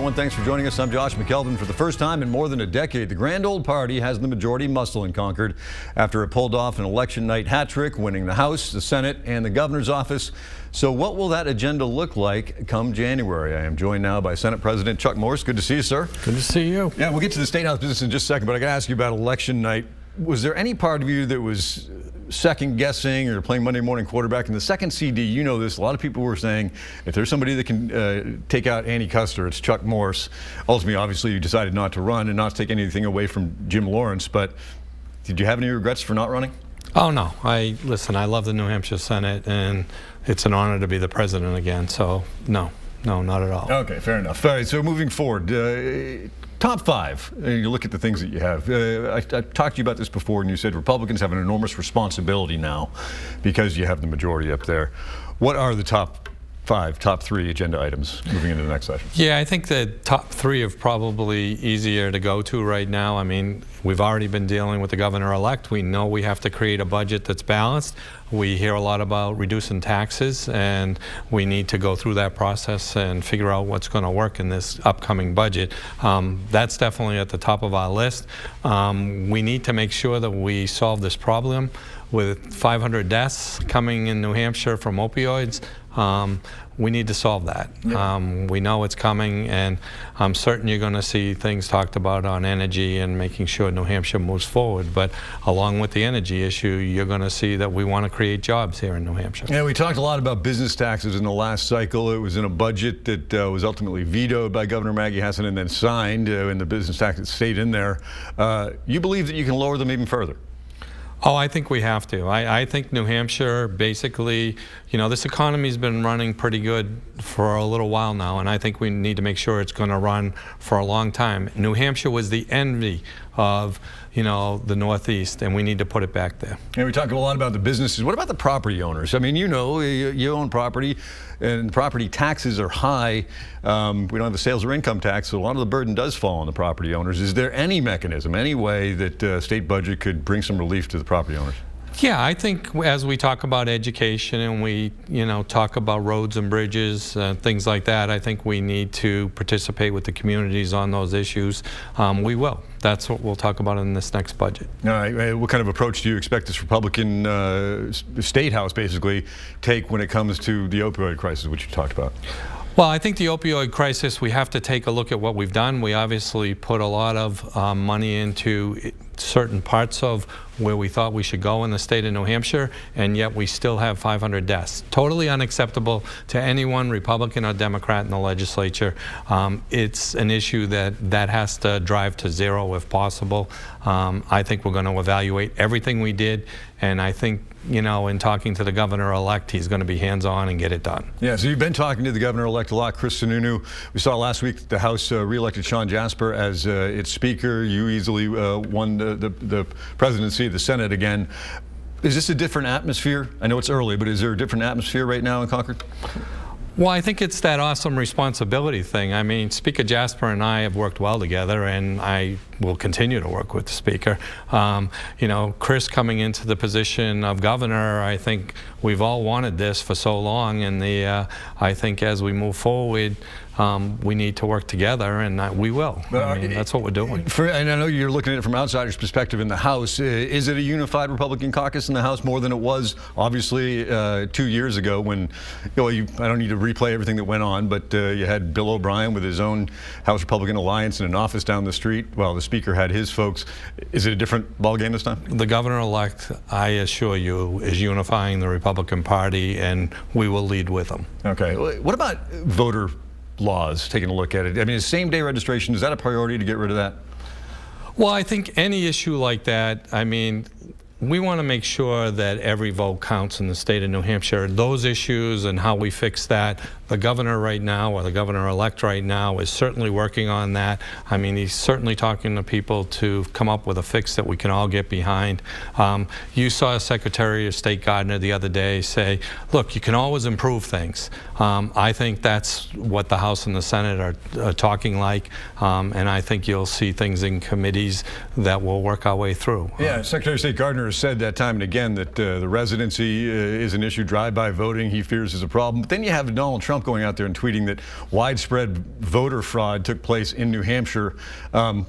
everyone. Thanks for joining us. I'm Josh McKelvin. For the first time in more than a decade, the Grand Old Party has the majority muscle in Concord after it pulled off an election night hat trick, winning the House, the Senate, and the governor's office. So what will that agenda look like come January? I am joined now by Senate President Chuck Morse. Good to see you, sir. Good to see you. Yeah, we'll get to the State House business in just a second, but I got to ask you about election night. Was there any part of you that was second guessing or playing Monday morning quarterback? In the second CD, you know this, a lot of people were saying if there's somebody that can take out Andy Custer, it's Chuck Morse. Ultimately, obviously, you decided not to run and not to take anything away from Jim Lawrence, but did you have any regrets for not running? Oh, no. Listen, I love the New Hampshire Senate, and it's an honor to be the president again, so no, not at all. Okay, fair enough. All right, so moving forward, top five, you look at the things that you have. I talked to you about this before, and you said Republicans have an enormous responsibility now because you have the majority up there. What are the top three agenda items moving into the next session? Yeah, I think the top three are probably easier to go to right now. I mean, we've already been dealing with the governor-elect. We know we have to create a budget that's balanced. We hear a lot about reducing taxes, and we need to go through that process and figure out what's going to work in this upcoming budget. That's definitely at the top of our list. We need to make sure that we solve this problem with 500 deaths coming in New Hampshire from opioids. We need to solve that. Yeah. We know it's coming, and I'm certain you're going to see things talked about on energy and making sure New Hampshire moves forward. But along with the energy issue, you're going to see that we want to create jobs here in New Hampshire. Yeah, we talked a lot about business taxes in the last cycle. It was in a budget that was ultimately vetoed by Governor Maggie Hassan and then signed, and the business taxes stayed in there. You believe that you can lower them even further? Oh, I think we have to. I think New Hampshire, basically, you know, this economy's been running pretty good for a little while now, and I think we need to make sure it's going to run for a long time. New Hampshire was the envy of, you know, the Northeast, and we need to put it back there. And we talk a lot about the businesses. What about the property owners? I mean, you know, you own property, and property taxes are high. We don't have the sales or income tax, so a lot of the burden does fall on the property owners. Is there any mechanism, any way that state budget could bring some relief to the property owners? Yeah, I think as we talk about education and we, you know, talk about roads and bridges, things like that, I think we need to participate with the communities on those issues. We will. That's what we'll talk about in this next budget. All right. What kind of approach do you expect this Republican State House basically take when it comes to the opioid crisis, which you talked about? Well, I think the opioid crisis, we have to take a look at what we've done. We obviously put a lot of money into certain parts of where we thought we should go in the state of New Hampshire, and yet we still have 500 deaths. Totally unacceptable to anyone, Republican or Democrat in the legislature. It's an issue that has to drive to zero if possible. I think we're going to evaluate everything we did, and I think, you know, in talking to the governor-elect, he's going to be hands-on and get it done. Yeah, so you've been talking to the governor-elect a lot, Chris Sununu. We saw last week the House re-elected Sean Jasper as its speaker. You easily won the presidency of the Senate again. Is this a different atmosphere? I know it's early, but is there a different atmosphere right now in Concord? Well, I think it's that awesome responsibility thing. I mean, Speaker Jasper and I have worked well together, and I will continue to work with the Speaker. You know, Chris coming into the position of governor, I think we've all wanted this for so long, and I think as we move forward, we need to work together, and we will. I mean, that's what we're doing. And I know you're looking at it from an outsider's perspective in the House. Is it a unified Republican caucus in the House more than it was, obviously, 2 years ago when, you know, I don't need to replay everything that went on, but you had Bill O'Brien with his own House Republican Alliance in an office down the street while the Speaker had his folks. Is it a different ballgame this time? The governor-elect, I assure you, is unifying the Republican Party, and we will lead with them. Okay. What about voter laws, taking a look at it? I mean, is same-day registration, is that a priority to get rid of that? Well, I think any issue like that, I mean, we want to make sure that every vote counts in the state of New Hampshire. Those issues and how we fix that, the governor right now, or the governor-elect right now, is certainly working on that. I mean, he's certainly talking to people to come up with a fix that we can all get behind. You saw Secretary of State Gardner the other day say, look, you can always improve things. I think that's what the House and the Senate are talking like, and I think you'll see things in committees that will work our way through. Yeah, Secretary of State Gardner has said that time and again that the residency is an issue. Drive-by voting, he fears, is a problem. But then you have Donald Trump going out there and tweeting that widespread voter fraud took place in New Hampshire,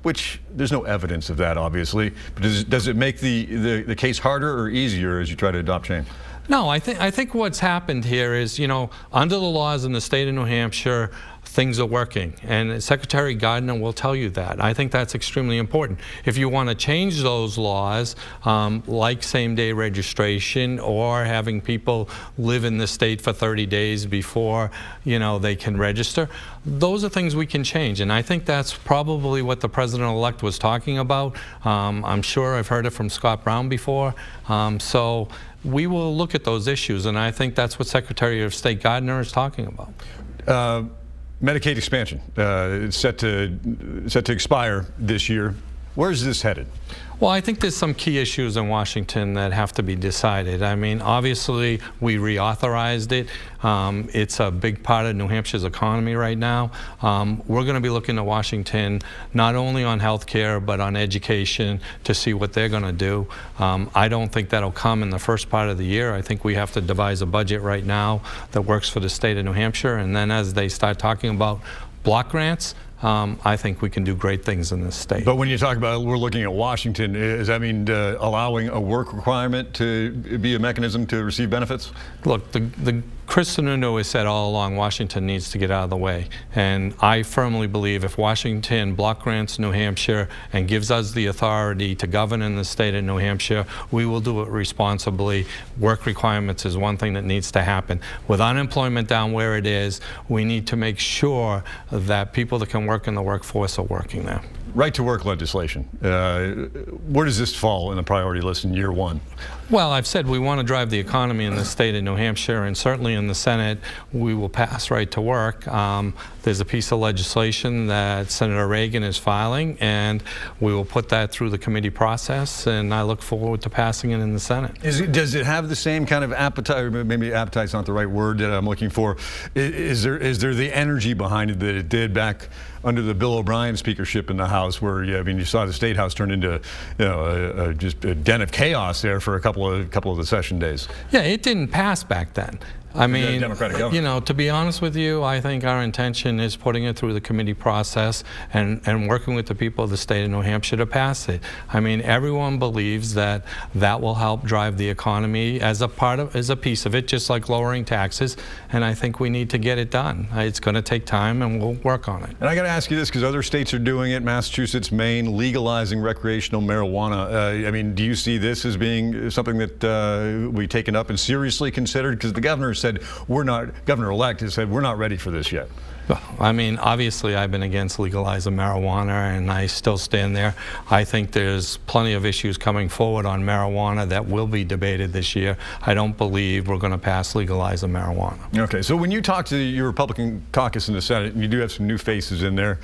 which there's no evidence of that, obviously. But does it make the case harder or easier as you try to adopt change? No, I think what's happened here is, you know, under the laws in the state of New Hampshire, things are working, and Secretary Gardner will tell you that. I think that's extremely important. If you want to change those laws, like same-day registration or having people live in the state for 30 days before, you know, they can register, those are things we can change, and I think that's probably what the president-elect was talking about. I'm sure I've heard it from Scott Brown before, so we will look at those issues, and I think that's what Secretary of State Gardner is talking about. Medicaid expansion, it's set to expire this year. Where is this headed? Well, I think there's some key issues in Washington that have to be decided. I mean, obviously, we reauthorized it. It's a big part of New Hampshire's economy right now. We're going to be looking to Washington not only on health care, but on education to see what they're going to do. I don't think that'll come in the first part of the year. I think we have to devise a budget right now that works for the state of New Hampshire. And then as they start talking about block grants, I think we can do great things in this state. But when you talk about we're looking at Washington, does that mean allowing a work requirement to be a mechanism to receive benefits? Look, the Chris Sununu has said all along Washington needs to get out of the way. And I firmly believe if Washington block grants New Hampshire and gives us the authority to govern in the state of New Hampshire, we will do it responsibly. Work requirements is one thing that needs to happen. With unemployment down where it is, we need to make sure that people that can work in the workforce are working there. Right to work legislation. Where does this fall in the priority list in year one? Well, I've said we want to drive the economy in the state of New Hampshire, and certainly in the Senate we will pass right to work. There's a piece of legislation that Senator Reagan is filing, and we will put that through the committee process, and I look forward to passing it in the Senate. Does it have the same kind of appetite, or maybe appetite's not the right word that I'm looking for? Is there the energy behind it that it did back under the Bill O'Brien speakership in the House, where you saw the State House turn into just a den of chaos there for a couple of the session days? Yeah, it didn't pass back then. I mean, you know, to be honest with you, I think our intention is putting it through the committee process and working with the people of the state of New Hampshire to pass it. I mean, everyone believes that that will help drive the economy as a piece of it, just like lowering taxes. And I think we need to get it done. It's going to take time, and we'll work on it. And I got to ask you this, because other states are doing it: Massachusetts, Maine, legalizing recreational marijuana. I mean, do you see this as being something that we taken up and seriously considered? Because the governor said Governor-elect has said we're not ready for this yet. I mean, obviously I've been against legalizing marijuana, and I still stand there. I think there's plenty of issues coming forward on marijuana that will be debated this year. I don't believe we're going to pass legalizing marijuana. Okay, so when you talk to your Republican caucus in the Senate, and you do have some new faces in there,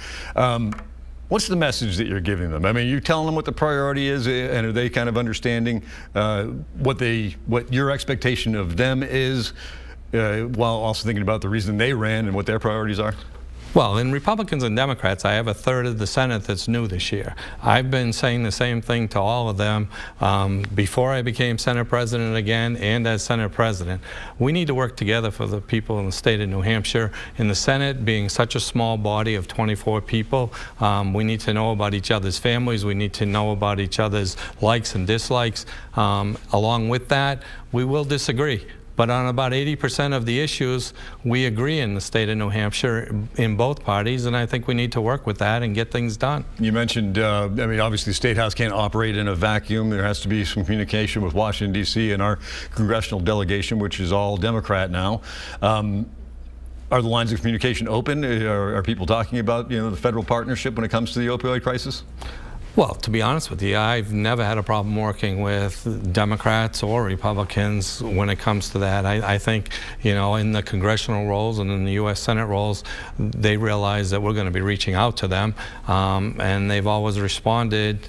what's the message that you're giving them? I mean, you telling them what the priority is, and are they kind of understanding what your expectation of them is, while also thinking about the reason they ran and what their priorities are? Well, in Republicans and Democrats, I have a third of the Senate that's new this year. I've been saying the same thing to all of them before I became Senate President again and as Senate President. We need to work together for the people in the state of New Hampshire. In the Senate, being such a small body of 24 people, we need to know about each other's families. We need to know about each other's likes and dislikes. Along with that, we will disagree. But on about 80% of the issues, we agree in the state of New Hampshire in both parties, and I think we need to work with that and get things done. You mentioned, I mean, obviously the State House can't operate in a vacuum. There has to be some communication with Washington, D.C. and our congressional delegation, which is all Democrat now. Are the lines of communication open? Are people talking about, the federal partnership when it comes to the opioid crisis? Well, to be honest with you, I've never had a problem working with Democrats or Republicans when it comes to that. I think, in the congressional roles and in the U.S. Senate roles, they realize that we're going to be reaching out to them, and they've always responded,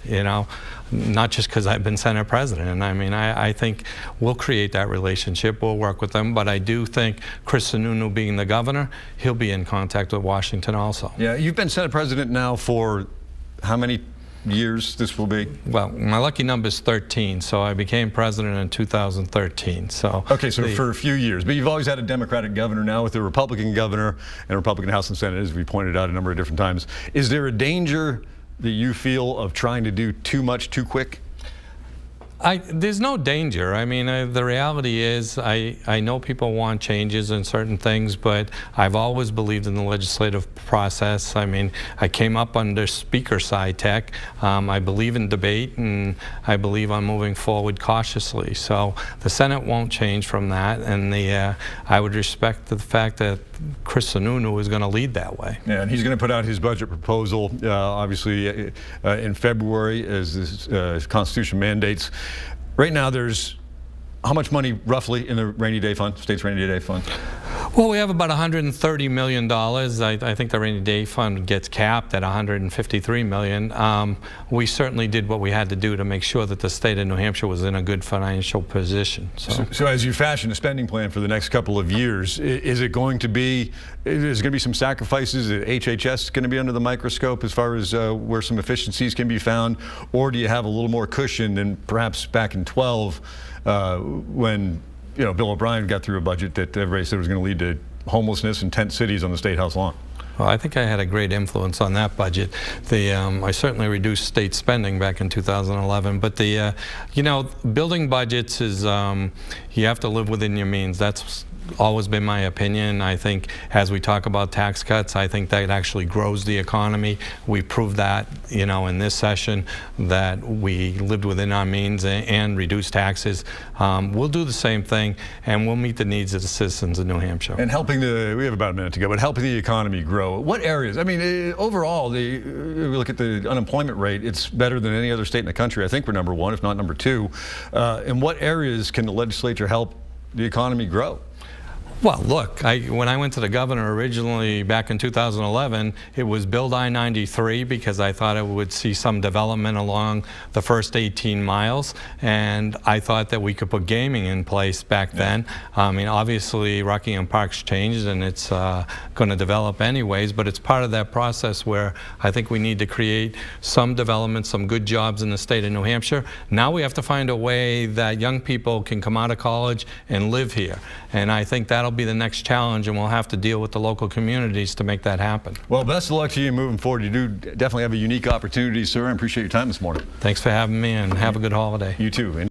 not just because I've been Senate President. And I mean, I think we'll create that relationship. We'll work with them. But I do think Chris Sununu being the governor, he'll be in contact with Washington also. Yeah, you've been Senate President now for how many years this will be? Well, my lucky number is 13, so I became president in 2013. So okay, so for a few years. But you've always had a Democratic governor. Now with a Republican governor and a Republican House and Senate, as we pointed out a number of different times. Is there a danger that you feel of trying to do too much too quick? There's no danger. I mean, the reality is I know people want changes in certain things, but I've always believed in the legislative process. I mean, I came up under Speaker SciTech. I believe in debate, and I believe on moving forward cautiously. So the Senate won't change from that, and I would respect the fact that Chris Sununu is going to lead that way. Yeah, and he's going to put out his budget proposal, obviously, in February, as this Constitution mandates. Right now, there's how much money roughly in the rainy day fund, state's rainy day fund? Well, we have about $130 million. I think the rainy day fund gets capped at $153 million. We certainly did what we had to do to make sure that the state of New Hampshire was in a good financial position. So as you fashion a spending plan for the next couple of years, is it going to be some sacrifices? Is HHS going to be under the microscope as far as where some efficiencies can be found? Or do you have a little more cushion than perhaps back in 12 when Bill O'Brien got through a budget that everybody said was going to lead to homelessness in tent cities on the State House lawn? Well, I think I had a great influence on that budget. I certainly reduced state spending back in 2011, but building budgets is, you have to live within your means. That's always been my opinion. I think as we talk about tax cuts, I think that actually grows the economy. We proved that, in this session, that we lived within our means and reduced taxes. We'll do the same thing, and we'll meet the needs of the citizens of New Hampshire. And we have about a minute to go, but helping the economy grow. What areas? I mean, overall, we look at the unemployment rate, it's better than any other state in the country. I think we're number one, if not number two. In what areas can the legislature help the economy grow? Well, look, when I went to the governor originally back in 2011, it was build I-93 because I thought it would see some development along the first 18 miles, and I thought that we could put gaming in place back then. I mean, obviously, Rockingham Park's changed, and it's going to develop anyways, but it's part of that process where I think we need to create some development, some good jobs in the state of New Hampshire. Now we have to find a way that young people can come out of college and live here, and I think that'll be the next challenge, and we'll have to deal with the local communities to make that happen. Well, best of luck to you moving forward. You do definitely have a unique opportunity, sir. I appreciate your time this morning. Thanks for having me, and have a good holiday. You too.